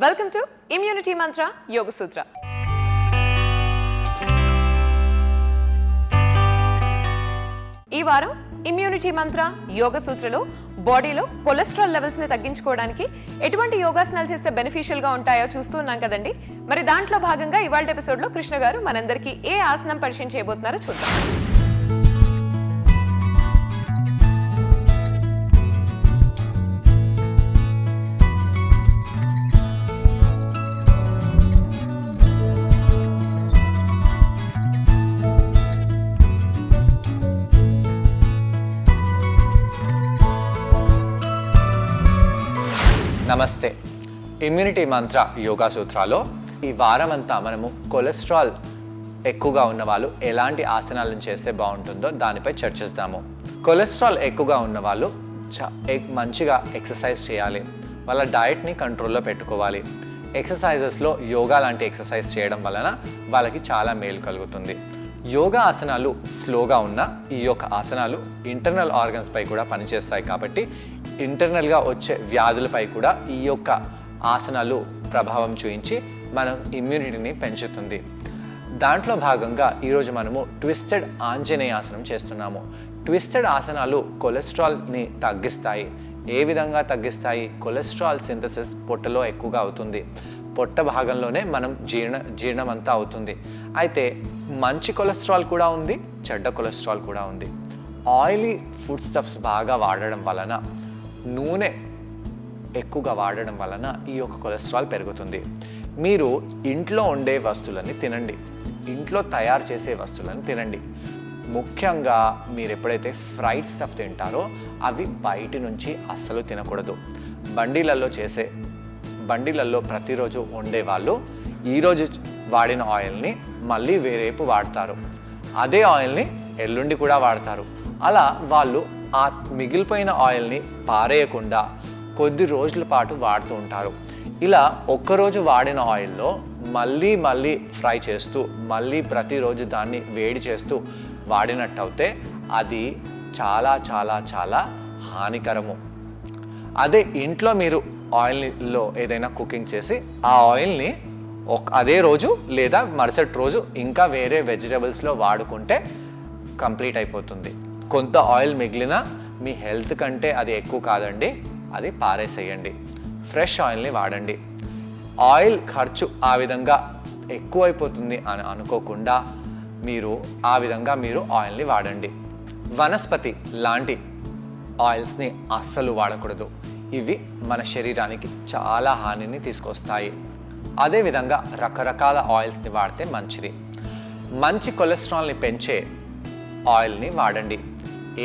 Welcome to immunity మంత్ర యోగ సూత్ర. ఈ వారం immunity మంత్ర యోగ సూత్రలో బాడీలో కొలెస్ట్రాల్ లెవెల్స్ ని తగ్గించుకోవడానికి ఎటువంటి యోగాసనాలు చేస్తే బెనిఫిషియల్ గా ఉంటాయో చూస్తున్నాం కదండి. మరి దాంట్లో భాగంగా ఇవాళ ఎపిసోడ్ లో కృష్ణ గారు మనందరికీ ఏ ఆసనం పరిచయం చేయబోతున్నారో చూద్దాం. నమస్తే. ఇమ్యూనిటీ మంత్ర యోగా సూత్రాలో ఈ వారం అంతా మనము కొలెస్ట్రాల్ ఎక్కువగా ఉన్న వాళ్ళు ఎలాంటి ఆసనాలను చేస్తే బాగుంటుందో దానిపై చర్చిస్తాము. కొలెస్ట్రాల్ ఎక్కువగా ఉన్న వాళ్ళు మంచిగా ఎక్సర్సైజ్ చేయాలి, వాళ్ళ డయట్ని కంట్రోల్లో పెట్టుకోవాలి. ఎక్సర్సైజెస్లో యోగా లాంటి ఎక్సర్సైజ్ చేయడం వలన వాళ్ళకి చాలా మేలు కలుగుతుంది. యోగా ఆసనాలు స్లోగా ఉన్న ఈ యొక్క ఆసనాలు ఇంటర్నల్ ఆర్గన్స్పై కూడా పనిచేస్తాయి కాబట్టి ఇంటర్నల్గా వచ్చే వ్యాధులపై కూడా ఈ యొక్క ఆసనాలు ప్రభావం చూపించి మన ఇమ్యూనిటీని పెంచుతుంది. దాంట్లో భాగంగా ఈరోజు మనము ట్విస్టెడ్ ఆంజనేయాసనం చేస్తున్నాము. ట్విస్టెడ్ ఆసనాలు కొలెస్ట్రాల్ని తగ్గిస్తాయి. ఏ విధంగా తగ్గిస్తాయి? కొలెస్ట్రాల్ సింథసిస్ పొట్టలో ఎక్కువగా అవుతుంది. పొట్ట భాగంలోనే మనం జీర్ణం అంతా అవుతుంది. అయితే మంచి కొలెస్ట్రాల్ కూడా ఉంది, చెడ్డ కొలెస్ట్రాల్ కూడా ఉంది. ఆయిలీ ఫుడ్ స్టఫ్స్ బాగా వాడడం వలన, నూనె ఎక్కువగా వాడడం వలన ఈ యొక్క కొలెస్ట్రాల్ పెరుగుతుంది. మీరు ఇంట్లో ఉండే వస్తువులని తినండి, ఇంట్లో తయారు చేసే వస్తువులను తినండి. ముఖ్యంగా మీరు ఎప్పుడైతే ఫ్రైడ్ స్టఫ్ తింటారో అవి బయట నుంచి అస్సలు తినకూడదు. బండిలలో ప్రతిరోజు వండేవాళ్ళు ఈరోజు వాడిన ఆయిల్ని మళ్ళీ వేరేపు వాడతారు. అదే ఆయిల్ని ఎల్లుండి కూడా వాడతారు. అలా వాళ్ళు ఆ మిగిలిపోయిన ఆయిల్ని పారేయకుండా కొద్ది రోజుల పాటు వాడుతూ ఉంటారు. ఇలా ఒక్కరోజు వాడిన ఆయిల్లో మళ్ళీ ఫ్రై చేస్తూ మళ్ళీ ప్రతిరోజు దాన్ని వేడి చేస్తూ వాడినట్టయితే అది చాలా చాలా చాలా హానికరము. అదే ఇంట్లో మీరు ఆయిల్లో ఏదైనా కుకింగ్ చేసి ఆ ఆయిల్ని అదే రోజు లేదా మరుసటి రోజు ఇంకా వేరే వెజిటబుల్స్లో వాడుకుంటే కంప్లీట్ అయిపోతుంది. కొంత ఆయిల్ మిగిలిన మీ హెల్త్ కంటే అది ఎక్కువ కాదండి, అది పారేసేయండి. ఫ్రెష్ ఆయిల్ని వాడండి. ఆయిల్ ఖర్చు ఆ విధంగా ఎక్కువైపోతుంది అని అనుకోకుండా ఆ విధంగా మీరు ఆయిల్ని వాడండి. వనస్పతి లాంటి ఆయిల్స్ని అస్సలు వాడకూడదు. ఇవి మన శరీరానికి చాలా హానిని తీసుకొస్తాయి. అదేవిధంగా రకరకాల ఆయిల్స్ని వాడితే మంచిది. మంచి కొలెస్ట్రాల్ని పెంచే ఆయిల్ని వాడండి.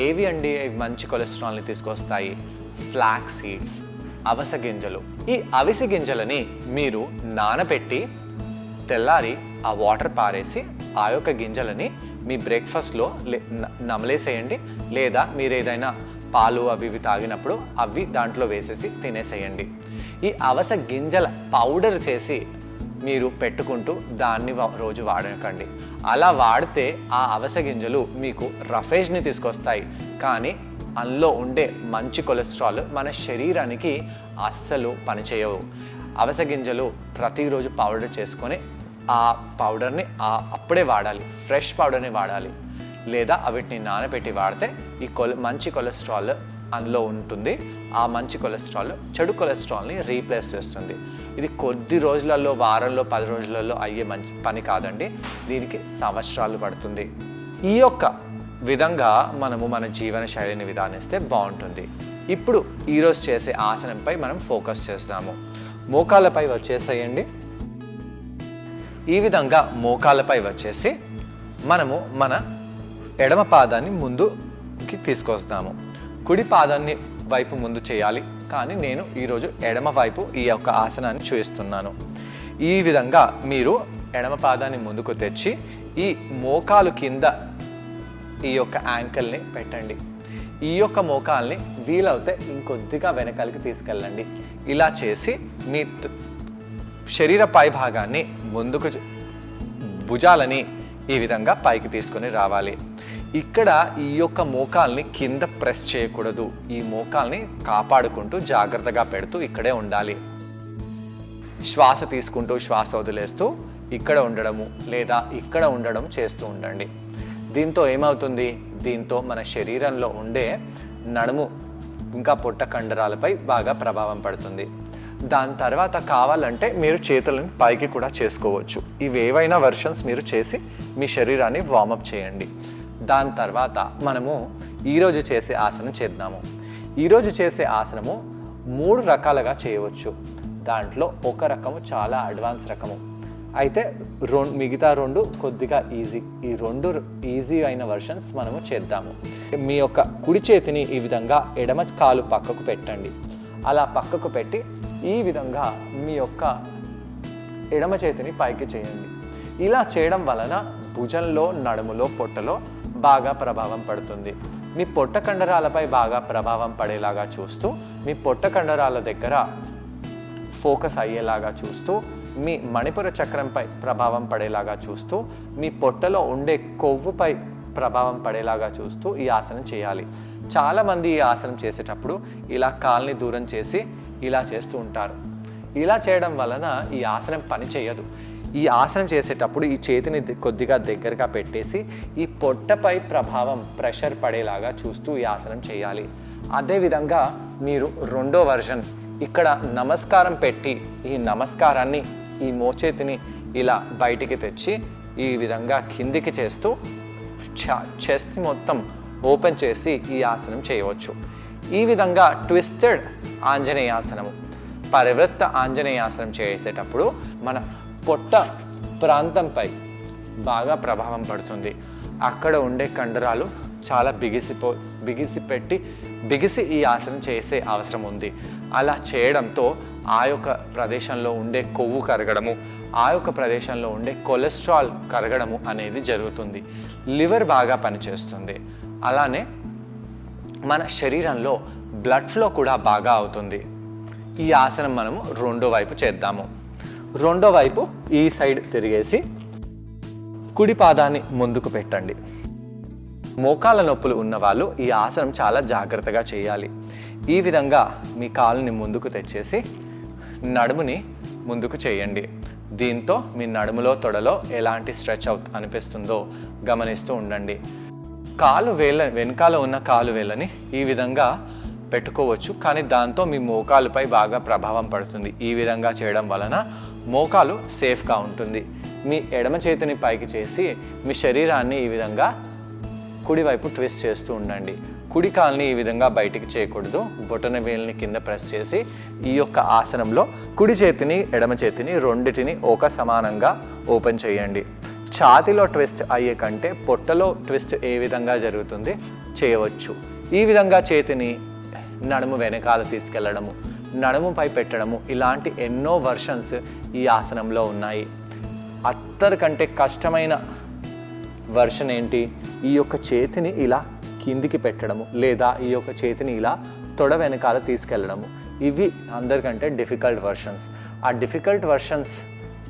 ఏవి అండి మంచి కొలెస్ట్రాల్ని తీసుకొస్తాయి? ఫ్లాక్స్ సీడ్స్, అవిసె గింజలు. ఈ అవిసె గింజలని మీరు నానబెట్టి తెల్లారి ఆ వాటర్ పారేసి ఆ యొక్క గింజలని మీ బ్రేక్ఫాస్ట్లో నమలేసేయండి, లేదా మీరు ఏదైనా పాలు అవి తాగినప్పుడు అవి దాంట్లో వేసేసి తినేసేయండి. ఈ అవిసె గింజల పౌడర్ చేసి మీరు పెట్టుకుంటూ దాన్ని రోజు వాడకండి. అలా వాడితే ఆ అవిసె గింజలు మీకు రఫేజ్ని తీసుకొస్తాయి, కానీ అందులో ఉండే మంచి కొలెస్ట్రాల్ మన శరీరానికి అస్సలు పనిచేయవు. అవిసె గింజలు ప్రతిరోజు పౌడర్ చేసుకొని ఆ పౌడర్ని అప్పుడే వాడాలి, ఫ్రెష్ పౌడర్ని వాడాలి. లేదా వీటిని నానబెట్టి వాడితే ఈ మంచి కొలెస్ట్రాల్ అందులో ఉంటుంది. ఆ మంచి కొలెస్ట్రాల్ చెడు కొలెస్ట్రాల్ని రీప్లేస్ చేస్తుంది. ఇది కొద్ది రోజులలో, వారంలో, 10 రోజులలో అయ్యే మంచి పని కాదండి. దీనికి సంవత్సరాలు పడుతుంది. ఈ యొక్క విధంగా మనము మన జీవన శైలిని విధానిస్తే బాగుంటుంది. ఇప్పుడు ఈరోజు చేసే ఆసనంపై మనం ఫోకస్ చేస్తాము. మోకాళ్ళపై వచ్చేసేయండి. ఈ విధంగా మోకాళ్ళపై వచ్చేసి మనము మన ఎడమ పాదాన్ని ముందుకి తీసుకొస్తాము. కుడి పాదాన్ని వైపు ముందు చేయాలి, కానీ నేను ఈరోజు ఎడమ వైపు ఈ యొక్క ఆసనాన్ని చూపిస్తున్నాను. ఈ విధంగా మీరు ఎడమ పాదాన్ని ముందుకు తెచ్చి ఈ మోకాలు కింద ఈ యొక్క యాంకిల్ని పెట్టండి. ఈ యొక్క మోకాల్ని వీలవుతే ఇంకొద్దిగా వెనకాలకి తీసుకెళ్ళండి. ఇలా చేసి మీ శరీర పై భాగాన్ని ముందుకు, భుజాలని ఈ విధంగా పైకి తీసుకొని రావాలి. ఇక్కడ ఈ యొక్క మోకాల్ని కింద ప్రెస్ చేయకూడదు. ఈ మోకాల్ని కాపాడుకుంటూ జాగ్రత్తగా పెడుతూ ఇక్కడే ఉండాలి. శ్వాస తీసుకుంటూ శ్వాస వదిలేస్తూ ఇక్కడ ఉండడము లేదా ఇక్కడ ఉండడం చేస్తూ ఉండండి. దీంతో ఏమవుతుంది, దీంతో మన శరీరంలో ఉండే నడుము ఇంకా పొట్ట కండరాలపై బాగా ప్రభావం పడుతుంది. దాని తర్వాత కావాలంటే మీరు చేతులను పైకి కూడా చేసుకోవచ్చు. ఇవేవైనా వర్షన్స్ మీరు చేసి మీ శరీరాన్ని వార్మప్ చేయండి. దాని తర్వాత మనము ఈరోజు చేసే ఆసనం చేద్దాము. ఈరోజు చేసే ఆసనము 3 రకాలుగా చేయవచ్చు. దాంట్లో ఒక రకము చాలా అడ్వాన్స్ రకము, అయితే మిగతా 2 కొద్దిగా ఈజీ. ఈ 2 ఈజీ అయిన వర్షన్స్ మనము చేద్దాము. మీ యొక్క కుడి చేతిని ఈ విధంగా ఎడమ కాలు పక్కకు పెట్టండి. అలా పక్కకు పెట్టి ఈ విధంగా మీ యొక్క ఎడమ చేతిని పైకి చేయండి. ఇలా చేయడం వలన భుజంలో, నడుములో, పొట్టలో బాగా ప్రభావం పడుతుంది. మీ పొట్ట కండరాలపై బాగా ప్రభావం పడేలాగా చూస్తూ, మీ పొట్ట కండరాల దగ్గర ఫోకస్ అయ్యేలాగా చూస్తూ, మీ మణిపుర చక్రంపై ప్రభావం పడేలాగా చూస్తూ, మీ పొట్టలో ఉండే కొవ్వుపై ప్రభావం పడేలాగా చూస్తూ ఈ ఆసనం చేయాలి. చాలామంది ఈ ఆసనం చేసేటప్పుడు ఇలా కాల్ని దూరం చేసి ఇలా చేస్తూ ఉంటారు. ఇలా చేయడం వలన ఈ ఆసనం పని చేయదు. ఈ ఆసనం చేసేటప్పుడు ఈ చేతిని కొద్దిగా దగ్గరగా పెట్టేసి ఈ పొట్టపై ప్రభావం, ప్రెషర్ పడేలాగా చూస్తూ ఈ ఆసనం చేయాలి. అదేవిధంగా మీరు 2వ వర్షన్ ఇక్కడ నమస్కారం పెట్టి ఈ నమస్కారాన్ని ఈ మోచేతిని ఇలా బయటికి తెచ్చి ఈ విధంగా కిందికి చేస్తూ చెస్ట్ మొత్తం ఓపెన్ చేసి ఈ ఆసనం చేయవచ్చు. ఈ విధంగా ట్విస్టెడ్ ఆంజనేయాసనము, పరివృత్త ఆంజనేయాసనం చేసేటప్పుడు మన పొట్ట ప్రాంతంపై బాగా ప్రభావం పడుతుంది. అక్కడ ఉండే కండరాలు చాలా బిగిసి ఈ ఆసనం చేసే అవసరం ఉంది. అలా చేయడంతో ఆ యొక్క ప్రదేశంలో ఉండే కొవ్వు కరగడము, ఆ యొక్క ప్రదేశంలో ఉండే కొలెస్ట్రాల్ కరగడము అనేది జరుగుతుంది. లివర్ బాగా పనిచేస్తుంది. అలానే మన శరీరంలో బ్లడ్ ఫ్లో కూడా బాగా అవుతుంది. ఈ ఆసనం మనము 2వ వైపు చేద్దాము. 2వ వైపు ఈ సైడ్ తిరిగేసి కుడి పాదాన్ని ముందుకు పెట్టండి. మోకాళ్ళ నొప్పులు ఉన్నవాళ్ళు ఈ ఆసనం చాలా జాగ్రత్తగా చేయాలి. ఈ విధంగా మీ కాలుని ముందుకు తెచ్చేసి నడుముని ముందుకు చేయండి. దీంతో మీ నడుములో, తొడలో ఎలాంటి స్ట్రెచ్ అనిపిస్తుందో గమనిస్తూ ఉండండి. కాలు వేళ్ళ వెనకాల ఉన్న కాలు వేళ్ళని ఈ విధంగా పెట్టుకోవచ్చు, కానీ దాంతో మీ మోకాలుపై బాగా ప్రభావం పడుతుంది. ఈ విధంగా చేయడం వలన మోకాలు సేఫ్గా ఉంటుంది. మీ ఎడమ చేతిని పైకి చేసి మీ శరీరాన్ని ఈ విధంగా కుడివైపు ట్విస్ట్ చేస్తూ ఉండండి. కుడి కాల్ని ఈ విధంగా బయటికి చేయకూడదు. బొటన వేలుని కింద ప్రెస్ చేసి ఈ యొక్క ఆసనంలో కుడి చేతిని, ఎడమ చేతిని రెండిటిని ఒక సమానంగా ఓపెన్ చేయండి. ఛాతీలో ట్విస్ట్ అయ్యే కంటే పొట్టలో ట్విస్ట్ ఏ విధంగా జరుగుతుంది చేయవచ్చు. ఈ విధంగా చేతిని నడుము వెనకాల తీసుకెళ్లడము, నడుముపై పెట్టడము, ఇలాంటి ఎన్నో వర్షన్స్ ఈ ఆసనంలో ఉన్నాయి. అందరికంటే కష్టమైన వర్షన్ ఏంటి? ఈ యొక్క చేతిని ఇలా కిందికి పెట్టడము లేదా ఈ యొక్క చేతిని ఇలా తొడ వెనకాల తీసుకెళ్ళడము. ఇవి అందరికంటే డిఫికల్ట్ వర్షన్స్. ఆ డిఫికల్ట్ వర్షన్స్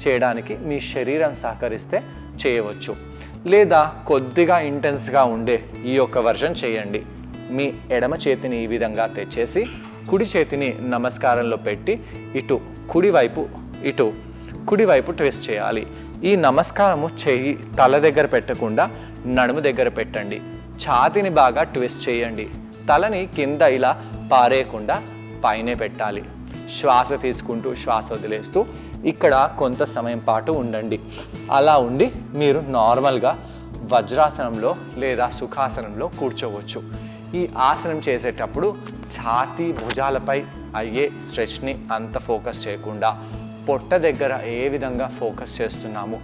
చేయడానికి మీ శరీరం సహకరిస్తే చేయవచ్చు. లేదా కొద్దిగా ఇంటెన్స్గా ఉండే ఈ యొక్క వర్షన్ చేయండి. మీ ఎడమ చేతిని ఈ విధంగా తెచ్చేసి కుడి చేతిని నమస్కారంలో పెట్టి ఇటు కుడివైపు ట్విస్ట్ చేయాలి. ఈ నమస్కారము చెయ్యి తల దగ్గర పెట్టకుండా నడుము దగ్గర పెట్టండి. ఛాతీని బాగా ట్విస్ట్ చేయండి. తలని కింద ఇలా పారేయకుండా పైనే పెట్టాలి. శ్వాస తీసుకుంటూ శ్వాస వదిలేస్తూ ఇక్కడ కొంత సమయం పాటు ఉండండి. అలా ఉండి మీరు నార్మల్గా వజ్రాసనంలో లేదా సుఖాసనంలో కూర్చోవచ్చు. ఈ ఆసనం చేసేటప్పుడు ఛాతీ భుజాలపై అయ్యే స్ట్రెచ్ని అంత ఫోకస్ చేయకుండా పొట్ట దగ్గర ఏ విధంగా ఫోకస్ చేస్తున్నాము,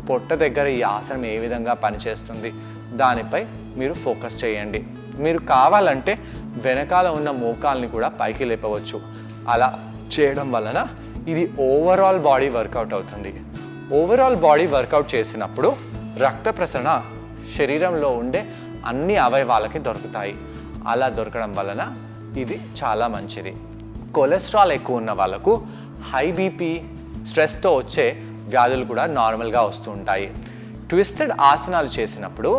పొట్ట దగ్గర ఈ ఆసనం ఏ విధంగా పనిచేస్తుంది దానిపై మీరు ఫోకస్ చేయండి. మీరు కావాలంటే వెనకాల ఉన్న మోకాల్ని కూడా పైకి లేపవచ్చు. అలా చేయడం వలన ఇది ఓవరాల్ బాడీ వర్కౌట్ అవుతుంది. ఓవరాల్ బాడీ వర్కౌట్ చేసినప్పుడు రక్త ప్రసరణ శరీరంలో ఉండే అన్ని అవయవాలకి దొరుకుతాయి. అలా దొరకడం వలన ఇది చాలా మంచిది. కొలెస్ట్రాల్ ఎక్కువ ఉన్న వాళ్ళకు హై బీపీ, స్ట్రెస్తో వచ్చే వ్యాధులు కూడా నార్మల్గా వస్తూ ఉంటాయి. ట్విస్టెడ్ ఆసనాలు చేసినప్పుడు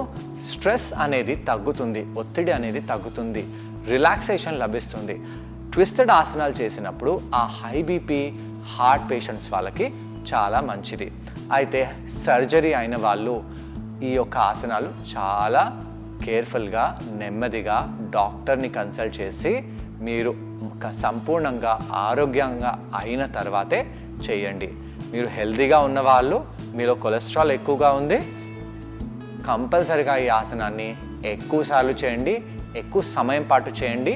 స్ట్రెస్ అనేది తగ్గుతుంది, ఒత్తిడి అనేది తగ్గుతుంది, రిలాక్సేషన్ లభిస్తుంది. ట్విస్టెడ్ ఆసనాలు చేసినప్పుడు ఆ హై బీపీ, హార్ట్ పేషెంట్స్ వాళ్ళకి చాలా మంచిది. అయితే సర్జరీ అయిన వాళ్ళు ఈ యొక్క ఆసనాలు చాలా కేర్ఫుల్గా నెమ్మదిగా డాక్టర్ని కన్సల్ట్ చేసి మీరు సంపూర్ణంగా ఆరోగ్యంగా అయిన తర్వాతే చేయండి. మీరు హెల్తీగా ఉన్నవాళ్ళు, మీలో కొలెస్ట్రాల్ ఎక్కువగా ఉంది, కంపల్సరిగా ఈ ఆసనాన్ని ఎక్కువసార్లు చేయండి, ఎక్కువ సమయం పాటు చేయండి,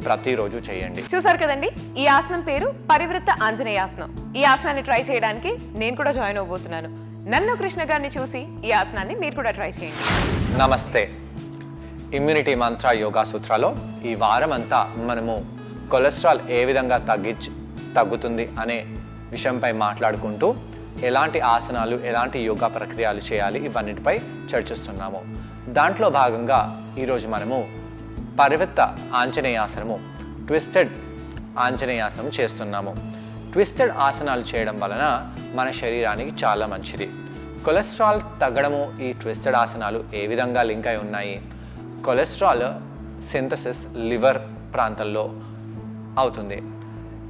ప్రతిరోజు చేయండి. చూసారు కదండి, ఈ ఆసనం పేరు పరివృత్త ఆంజనేయాసనం. ఈ ఆసనాన్ని ట్రై చేయడానికి నేను కూడా జాయిన్ అవబోతున్నాను. నన్ను కృష్ణ గారిని చూసి ఈ ఆసనాన్ని మీరు కూడా ట్రై చేయండి. నమస్తే. ఇమ్యూనిటీ మంత్ర యోగా సూత్రాలో ఈ వారం అంతా మనము కొలెస్ట్రాల్ ఏ విధంగా తగ్గుతుంది అనే విషయంపై మాట్లాడుకుంటూ ఎలాంటి ఆసనాలు, ఎలాంటి యోగా ప్రక్రియలు చేయాలి ఇవన్నిటిపై చర్చిస్తున్నాము. దాంట్లో భాగంగా ఈరోజు మనము పరివృత్త ఆంజనేయాసనము, ట్విస్టెడ్ ఆంజనేయాసనం చేస్తున్నాము. ట్విస్టెడ్ ఆసనాలు చేయడం వలన మన శరీరానికి చాలా మంచిది. కొలెస్ట్రాల్ తగ్గడము ఈ ట్విస్టెడ్ ఆసనాలు ఏ విధంగా లింక్ అయి ఉన్నాయి? కొలెస్ట్రాల్ సింథసిస్ లివర్ ప్రాంతంలో అవుతుంది.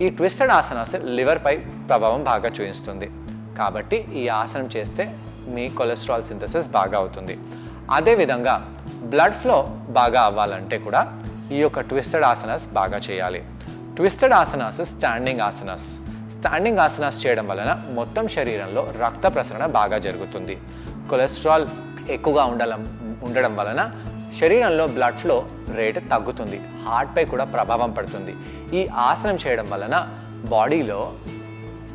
ఈ ట్విస్టెడ్ ఆసనాస్ లివర్పై ప్రభావం బాగా చూపిస్తుంది. కాబట్టి ఈ ఆసనం చేస్తే మీ కొలెస్ట్రాల్ సింథసిస్ బాగా అవుతుంది. అదేవిధంగా బ్లడ్ ఫ్లో బాగా అవ్వాలంటే కూడా ఈ యొక్క ట్విస్టెడ్ ఆసనాస్ బాగా చేయాలి. Twisted asanas standing asanas. Standing asanas చేయడం వలన మొత్తం శరీరంలో రక్త ప్రసరణ బాగా జరుగుతుంది. కొలెస్ట్రాల్ ఎక్కువగా ఉండడం వలన శరీరంలో బ్లడ్ ఫ్లో రేటు తగ్గుతుంది. హార్ట్పై కూడా ప్రభావం పడుతుంది. ఈ ఆసనం చేయడం వలన బాడీలో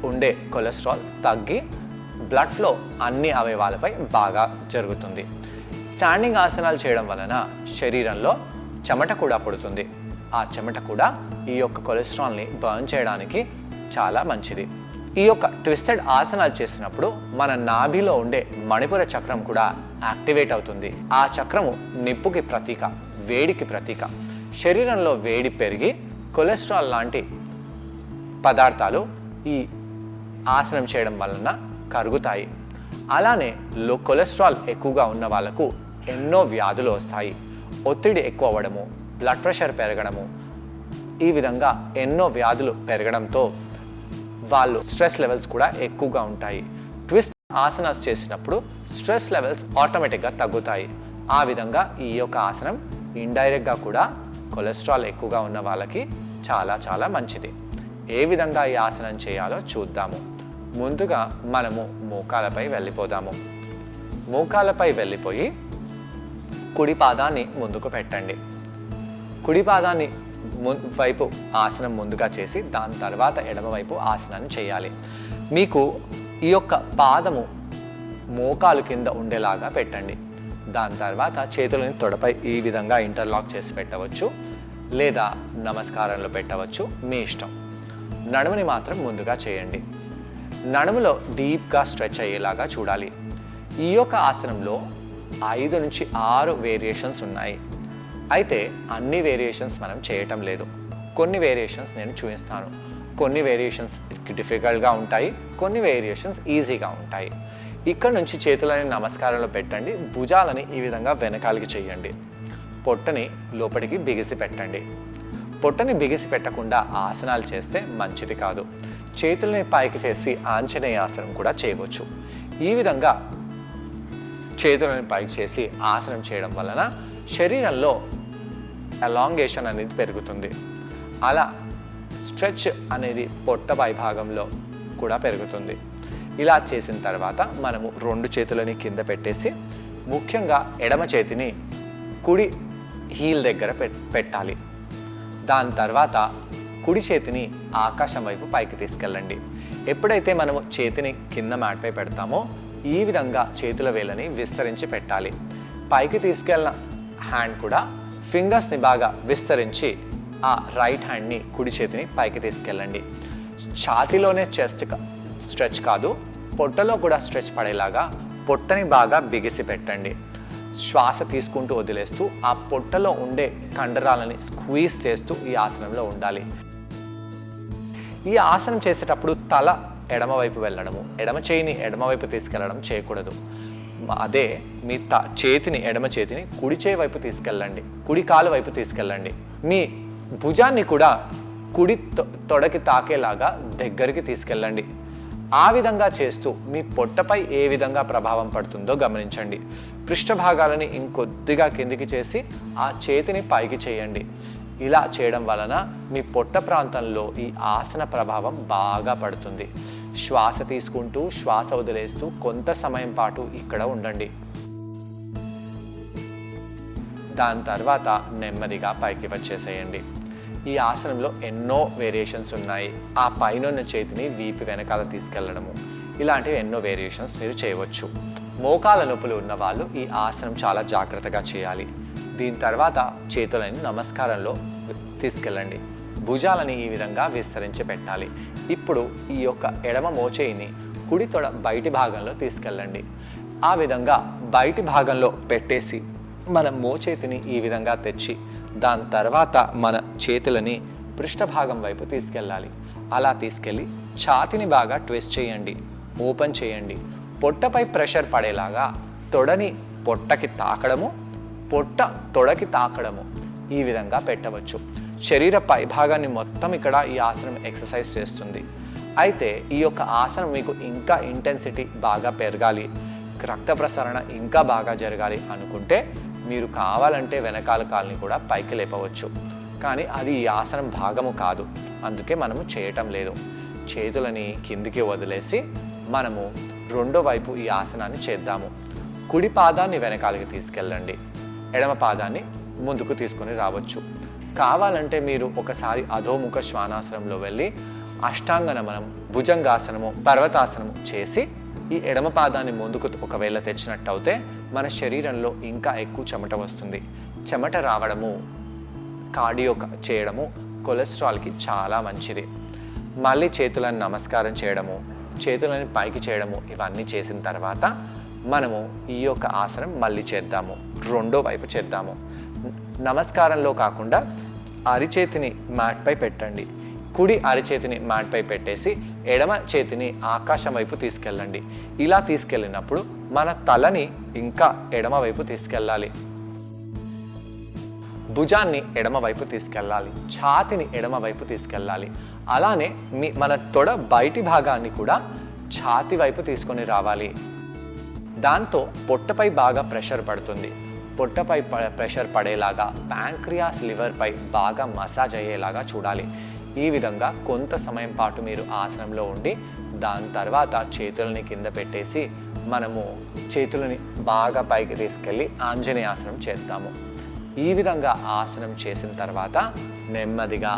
ఉండే కొలెస్ట్రాల్ తగ్గి బ్లడ్ ఫ్లో అన్ని అవయవాలపై బాగా జరుగుతుంది. స్టాండింగ్ ఆసనాలు చేయడం వలన శరీరంలో చెమట కూడా పడుతుంది. ఆ చెమట కూడా ఈ యొక్క కొలెస్ట్రాల్ని బర్న్ చేయడానికి చాలా మంచిది. ఈ యొక్క ట్విస్టెడ్ ఆసనాలు చేసినప్పుడు మన నాభిలో ఉండే మణిపుర చక్రం కూడా యాక్టివేట్ అవుతుంది. ఆ చక్రము నిప్పుకి ప్రతీక, వేడికి ప్రతీక. శరీరంలో వేడి పెరిగి కొలెస్ట్రాల్ లాంటి పదార్థాలు ఈ ఆసనం చేయడం వలన కరుగుతాయి. అలానే కొలెస్ట్రాల్ ఎక్కువగా ఉన్న వాళ్ళకు ఎన్నో వ్యాధులు వస్తాయి. ఒత్తిడి ఎక్కువ అవ్వడము, బ్లడ్ ప్రెషర్ పెరగడము, ఈ విధంగా ఎన్నో వ్యాధులు పెరగడంతో వాళ్ళు స్ట్రెస్ లెవెల్స్ కూడా ఎక్కువగా ఉంటాయి. ట్విస్ట్ ఆసనాస్ చేసినప్పుడు స్ట్రెస్ లెవెల్స్ ఆటోమేటిక్గా తగ్గుతాయి. ఆ విధంగా ఈ యొక్క ఆసనం ఇండైరెక్ట్గా కూడా కొలెస్ట్రాల్ ఎక్కువగా ఉన్న వాళ్ళకి చాలా చాలా మంచిది. ఏ విధంగా ఈ ఆసనం చేయాలో చూద్దాము. ముందుగా మనము మోకాలపై వెళ్ళిపోదాము. మోకాలపై వెళ్ళిపోయి కుడి పాదాన్ని ముందుకు పెట్టండి. కుడి పాదాన్ని వైపు ఆసనం ముందుగా చేసి దాని తర్వాత ఎడమవైపు ఆసనాన్ని చేయాలి. మీకు ఈ యొక్క పాదము మోకాలు కింద ఉండేలాగా పెట్టండి. దాని తర్వాత చేతులని తొడపై ఈ విధంగా ఇంటర్లాక్ చేసి పెట్టవచ్చు, లేదా నమస్కారంలో పెట్టవచ్చు, మీ ఇష్టం. నడుముని మాత్రం ముందుగా చేయండి. నడుములో డీప్గా స్ట్రెచ్ అయ్యేలాగా చూడాలి. ఈ యొక్క ఆసనంలో 5 నుంచి 6 వేరియేషన్స్ ఉన్నాయి. అయితే అన్ని వేరియేషన్స్ మనం చేయటం లేదు. కొన్ని వేరియేషన్స్ నేను చూపిస్తాను. కొన్ని వేరియేషన్స్ డిఫికల్ట్గా ఉంటాయి, కొన్ని వేరియేషన్స్ ఈజీగా ఉంటాయి. ఇక్కడ నుంచి చేతులని నమస్కారంలో పెట్టండి. భుజాలని ఈ విధంగా వెనకాలకి చేయండి. పొట్టని లోపలికి బిగిసి పెట్టండి. పొట్టని బిగిసి పెట్టకుండా ఆసనాలు చేస్తే మంచిది కాదు. చేతులని పైకి చేసి ఆంజనేయాసనం కూడా చేయవచ్చు. ఈ విధంగా చేతులని పైకి చేసి ఆసనం చేయడం వలన శరీరంలో ఎలాంగేషన్ అనేది పెరుగుతుంది. అలా స్ట్రెచ్ అనేది పొట్ట పై భాగంలో కూడా పెరుగుతుంది. ఇలా చేసిన తర్వాత మనము 2 చేతులని కింద పెట్టేసి ముఖ్యంగా ఎడమ చేతిని కుడి హీల్ దగ్గర పెట్టాలి. దాని తర్వాత కుడి చేతిని ఆకాశం వైపు పైకి తీసుకెళ్ళండి. ఎప్పుడైతే మనము చేతిని కింద మ్యాట్పై పెడతామో ఈ విధంగా చేతుల వేళ్ళని విస్తరించి పెట్టాలి. పైకి తీసుకెళ్ళిన హ్యాండ్ కూడా ఫింగర్స్ని బాగా విస్తరించి ఆ రైట్ హ్యాండ్ని కుడి చేతిని పైకి తీసుకెళ్ళండి. ఛాతీలోనే చెస్ట్ స్ట్రెచ్ కాదు, పొట్టలో కూడా స్ట్రెచ్ పడేలాగా పొట్టని బాగా బిగిసి పెట్టండి. శ్వాస తీసుకుంటూ వదిలేస్తూ ఆ పొట్టలో ఉండే కండరాలని స్క్వీజ్ చేస్తూ ఈ ఆసనంలో ఉండాలి. ఈ ఆసనం చేసేటప్పుడు తల ఎడమవైపు వెళ్ళడము, ఎడమ చేయిని ఎడమవైపు తీసుకెళ్ళడం చేయకూడదు. అదే మీ చేతిని ఎడమ చేతిని కుడి చేయి వైపు తీసుకెళ్ళండి, కుడి కాలు వైపు తీసుకెళ్ళండి. మీ భుజాన్ని కూడా కుడి తొడకి తాకేలాగా దగ్గరికి తీసుకెళ్ళండి. ఆ విధంగా చేస్తూ మీ పొట్టపై ఏ విధంగా ప్రభావం పడుతుందో గమనించండి. పృష్ఠభాగాలని ఇంకొద్దిగా కిందికి చేసి ఆ చేతిని పైకి చేయండి. ఇలా చేయడం వలన మీ పొట్ట ప్రాంతంలో ఈ ఆసన ప్రభావం బాగా పడుతుంది. శ్వాస తీసుకుంటూ శ్వాస వదిలేస్తూ కొంత సమయం పాటు ఇక్కడ ఉండండి. దాని తర్వాత నెమ్మదిగా పైకి వచ్చేసేయండి. ఈ ఆసనంలో ఎన్నో వేరియేషన్స్ ఉన్నాయి. ఆ పైన చేతిని వీపు వెనకాల తీసుకెళ్లడము, ఇలాంటివి ఎన్నో వేరియేషన్స్ మీరు చేయవచ్చు. మోకాల నొప్పులు ఉన్న వాళ్ళు ఈ ఆసనం చాలా జాగ్రత్తగా చేయాలి. దీని తర్వాత చేతులని నమస్కారంలో తీసుకెళ్ళండి. భుజాలని ఈ విధంగా విస్తరించి పెట్టాలి. ఇప్పుడు ఈ యొక్క ఎడమ మోచేయిని కుడి తొడ బయటి భాగంలో తీసుకెళ్ళండి. ఆ విధంగా బయటి భాగంలో పెట్టేసి మన మోచేతిని ఈ విధంగా తెచ్చి దాని తర్వాత మన చేతులని పృష్ఠభాగం వైపు తీసుకెళ్ళాలి. అలా తీసుకెళ్ళి ఛాతిని బాగా ట్విస్ట్ చేయండి, ఓపెన్ చేయండి. పొట్టపై ప్రెషర్ పడేలాగా తొడని పొట్టకి తాకడము, పొట్ట తొడకి తాకడము ఈ విధంగా పెట్టవచ్చు. శరీర పై భాగాన్ని మొత్తం ఇక్కడ ఈ ఆసనం ఎక్సర్సైజ్ చేస్తుంది. అయితే ఈ యొక్క ఆసనం మీకు ఇంకా ఇంటెన్సిటీ బాగా పెరగాలి, రక్త ప్రసరణ ఇంకా బాగా జరగాలి అనుకుంటే మీరు కావాలంటే వెనకాల కాల్ని కూడా పైకి లేపవచ్చు. కానీ అది ఈ ఆసనం భాగము కాదు, అందుకే మనము చేయటం లేదు. చేతులని కిందికి వదిలేసి మనము రెండో వైపు ఈ ఆసనాన్ని చేద్దాము. కుడి పాదాన్ని వెనకాలకి తీసుకెళ్ళండి, ఎడమ పాదాన్ని ముందుకు తీసుకొని రావచ్చు. కావాలంటే మీరు ఒకసారి అధోముఖ శ్వానాసనంలో వెళ్ళి అష్టాంగ నమనం, భుజంగాసనము, పర్వతాసనము చేసి ఈ ఎడమ పాదాన్ని ముందుకు ఒకవేళ తెచ్చినట్టయితే మన శరీరంలో ఇంకా ఎక్కువ చెమట వస్తుంది. చెమట రావడము, కార్డియో చేయడము కొలెస్ట్రాల్కి చాలా మంచిది. మళ్ళీ చేతులను నమస్కారం చేయడము, చేతులని పైకి చేయడము, ఇవన్నీ చేసిన తర్వాత మనము ఈ యొక్క ఆసనం మళ్ళీ చేద్దాము. రెండో వైపు చేద్దాము. నమస్కారంలో కాకుండా అరిచేతిని మ్యాట్పై పెట్టండి. కుడి అరిచేతిని మ్యాట్పై పెట్టేసి ఎడమ చేతిని ఆకాశం వైపు తీసుకెళ్ళండి. ఇలా తీసుకెళ్ళినప్పుడు మన తలని ఇంకా ఎడమ వైపు తీసుకెళ్ళాలి, భుజాన్ని ఎడమ వైపు తీసుకెళ్ళాలి, ఛాతిని ఎడమ వైపు తీసుకెళ్ళాలి. అలానే మన తొడ బయటి భాగాన్ని కూడా ఛాతి వైపు తీసుకొని రావాలి. దాంతో పొట్టపై బాగా ప్రెషర్ పడుతుంది. పొట్టపై ప్రెషర్ పడేలాగా ప్యాంక్రియాస్, లివర్పై బాగా మసాజ్ అయ్యేలాగా చూడాలి. ఈ విధంగా కొంత సమయం పాటు మీరు ఆసనంలో ఉండి దాని తర్వాత చేతులని కింద పెట్టేసి మనము చేతులని బాగా పైకి తీసుకెళ్ళి ఆంజనేయాసనం చేద్దాము. ఈ విధంగా ఆసనం చేసిన తర్వాత నెమ్మదిగా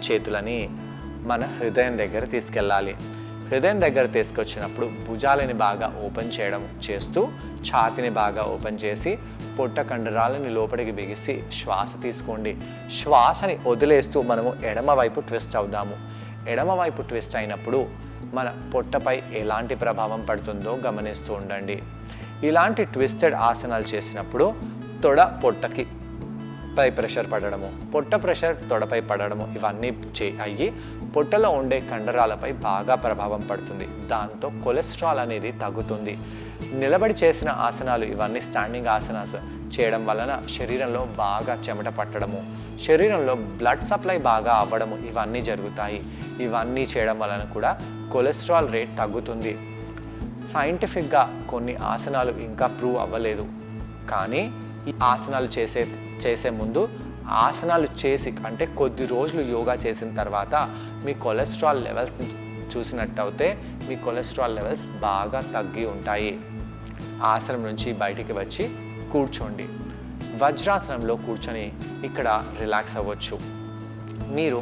చేతులని మన హృదయం దగ్గర తీసుకెళ్ళాలి. హృదయం దగ్గర తీసుకొచ్చినప్పుడు భుజాలని బాగా ఓపెన్ చేయడం చేస్తూ ఛాతిని బాగా ఓపెన్ చేసి పొట్ట కండరాలని లోపలికి బిగిసి శ్వాస తీసుకోండి. శ్వాసని వదిలేస్తూ మనము ఎడమ వైపు ట్విస్ట్ అవుదాము. ఎడమ వైపు ట్విస్ట్ అయినప్పుడు మన పొట్టపై ఎలాంటి ప్రభావం పడుతుందో గమనిస్తూ ఉండండి. ఇలాంటి ట్విస్టెడ్ ఆసనాలు చేసినప్పుడు తొడ పొట్టకి పై ప్రెషర్ పడడము, పొట్ట ప్రెషర్ తొడపై పడడము ఇవన్నీ అయ్యి పొట్టలో ఉండే కండరాలపై బాగా ప్రభావం పడుతుంది. దాంతో కొలెస్ట్రాల్ అనేది తగ్గుతుంది. నిలబడి చేసిన ఆసనాలు ఇవన్నీ స్టాండింగ్ ఆసనాస్ చేయడం వలన శరీరంలో బాగా చెమట పట్టడము, శరీరంలో బ్లడ్ సప్లై బాగా అవ్వడము ఇవన్నీ జరుగుతాయి. ఇవన్నీ చేయడం వలన కూడా కొలెస్ట్రాల్ రేట్ తగ్గుతుంది. సైంటిఫిక్గా కొన్ని ఆసనాలు ఇంకా ప్రూవ్ అవ్వలేదు, కానీ ఈ ఆసనాలు చేసే ముందు ఆసనాలు చేసి అంటే కొద్ది రోజులు యోగా చేసిన తర్వాత మీ కొలెస్ట్రాల్ లెవెల్స్ చూసినట్టయితే మీ కొలెస్ట్రాల్ లెవెల్స్ బాగా తగ్గి ఉంటాయి. ఆసనం నుంచి బయటికి వచ్చి కూర్చోండి. వజ్రాసనంలో కూర్చొని ఇక్కడ రిలాక్స్ అవ్వచ్చు. మీరు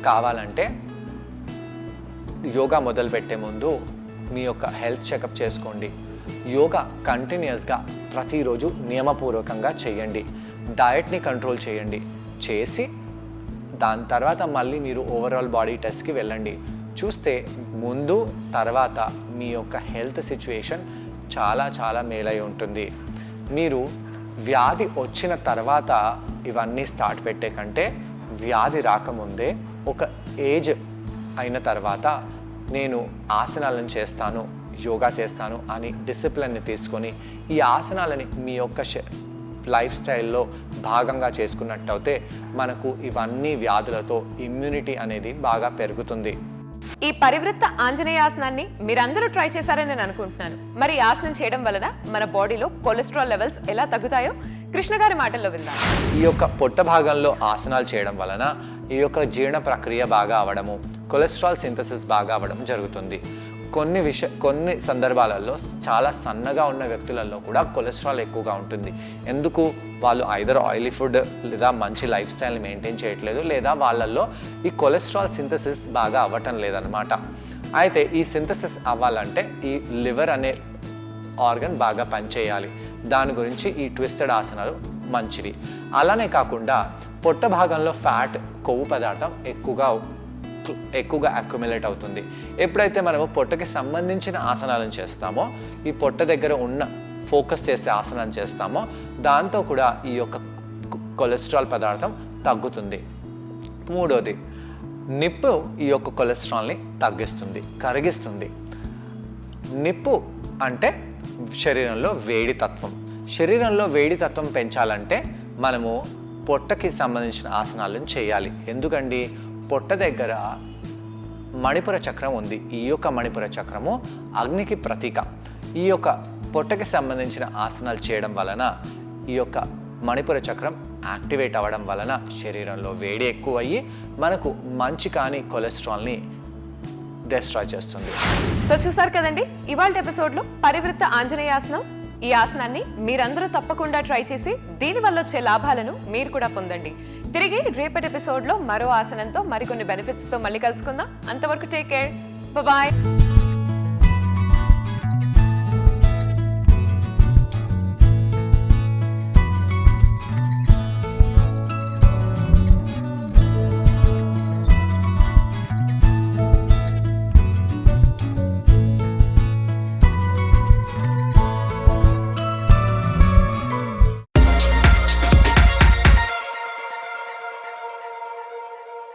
కావాలంటే యోగా మొదలుపెట్టే ముందు మీ యొక్క హెల్త్ చెకప్ చేసుకోండి. యోగా కంటిన్యూస్గా ప్రతిరోజు నియమపూర్వకంగా చేయండి. డయట్ని కంట్రోల్ చేసి దాని తర్వాత మళ్ళీ మీరు ఓవరాల్ బాడీ టెస్ట్కి వెళ్ళండి. చూస్తే ముందు తర్వాత మీ యొక్క హెల్త్ సిచ్యువేషన్ చాలా చాలా మేలై ఉంటుంది. మీరు వ్యాధి వచ్చిన తర్వాత ఇవన్నీ స్టార్ట్ పెట్టే కంటే వ్యాధి రాకముందే ఒక ఏజ్ అయిన తర్వాత నేను ఆసనాలను చేస్తాను, యోగా చేస్తాను అని డిసిప్లిన్ని తీసుకొని ఈ ఆసనాలని మీ యొక్క లైఫ్ స్టైల్లో భాగంగా చేసుకున్నట్టయితే మనకు ఇవన్నీ వ్యాధులతో ఇమ్యూనిటీ అనేది బాగా పెరుగుతుంది. ఈ పరివృత్త ఆంజనేయాసనాన్ని మీరందరూ ట్రై చేశారని నేను అనుకుంటున్నాను. మరి ఈ ఆసనం చేయడం వలన మన బాడీలో కొలెస్ట్రాల్ లెవెల్స్ ఎలా తగ్గుతాయో కృష్ణ గారి మాటల్లో విందాం. ఈ యొక్క పొట్ట భాగంలో ఆసనాలు చేయడం వలన ఈ యొక్క జీర్ణ ప్రక్రియ బాగా అవ్వడము, కొలెస్ట్రాల్ సింథసిస్ బాగా అవ్వడం జరుగుతుంది. కొన్ని సందర్భాలలో చాలా సన్నగా ఉన్న వ్యక్తులలో కూడా కొలెస్ట్రాల్ ఎక్కువగా ఉంటుంది. ఎందుకు? వాళ్ళు ఐదర్ ఆయిలీ ఫుడ్ లేదా మంచి లైఫ్ స్టైల్ని మెయింటైన్ చేయట్లేదు, లేదా వాళ్ళల్లో ఈ కొలెస్ట్రాల్ సింథసిస్ బాగా అవ్వటం లేదనమాట. అయితే ఈ సింథసిస్ అవ్వాలంటే ఈ లివర్ అనే ఆర్గన్ బాగా పనిచేయాలి. దాని గురించి ఈ ట్విస్టెడ్ ఆసనాలు మంచివి. అలానే కాకుండా పొట్ట భాగంలో ఫ్యాట్, కొవ్వు పదార్థం ఎక్కువగా అక్యుములేట్ అవుతుంది. ఎప్పుడైతే మనము పొట్టకి సంబంధించిన ఆసనాలను చేస్తామో, ఈ పొట్ట దగ్గర ఉన్న ఫోకస్ చేసే ఆసనాన్ని చేస్తామో, దాంతో కూడా ఈ యొక్క కొలెస్ట్రాల్ పదార్థం తగ్గుతుంది. మూడోది, నిప్పు ఈ యొక్క కొలెస్ట్రాల్ని తగ్గిస్తుంది, కరిగిస్తుంది. నిప్పు అంటే శరీరంలో వేడి తత్వం. శరీరంలో వేడి తత్వం పెంచాలంటే మనము పొట్టకి సంబంధించిన ఆసనాలను చేయాలి. ఎందుకండి? పొట్ట దగ్గర మణిపుర చక్రం ఉంది. ఈ యొక్క మణిపుర చక్రము అగ్నికి ప్రతీక. ఈ యొక్క పొట్టకి సంబంధించిన ఆసనాలు చేయడం వలన ఈ యొక్క మణిపుర చక్రం యాక్టివేట్ అవ్వడం వలన శరీరంలో వేడి ఎక్కువయ్యి మనకు మంచి కాని కొలెస్ట్రాల్ని డిస్ట్రాయ్ చేస్తుంది. సో చూసారు కదండి, ఇవాళ ఎపిసోడ్లో పరివృత్త ఆంజనేయాసనం. ఈ ఆసనాన్ని మీరందరూ తప్పకుండా ట్రై చేసి దీనివల్ల వచ్చే లాభాలను మీరు కూడా పొందండి. తిరిగి రేపటి ఎపిసోడ్లో మరో ఆసనంతో మరికొన్ని బెనిఫిట్స్తో మళ్ళీ కలుసుకుందాం. అంతవరకు టేక్ కేర్, బాయ్.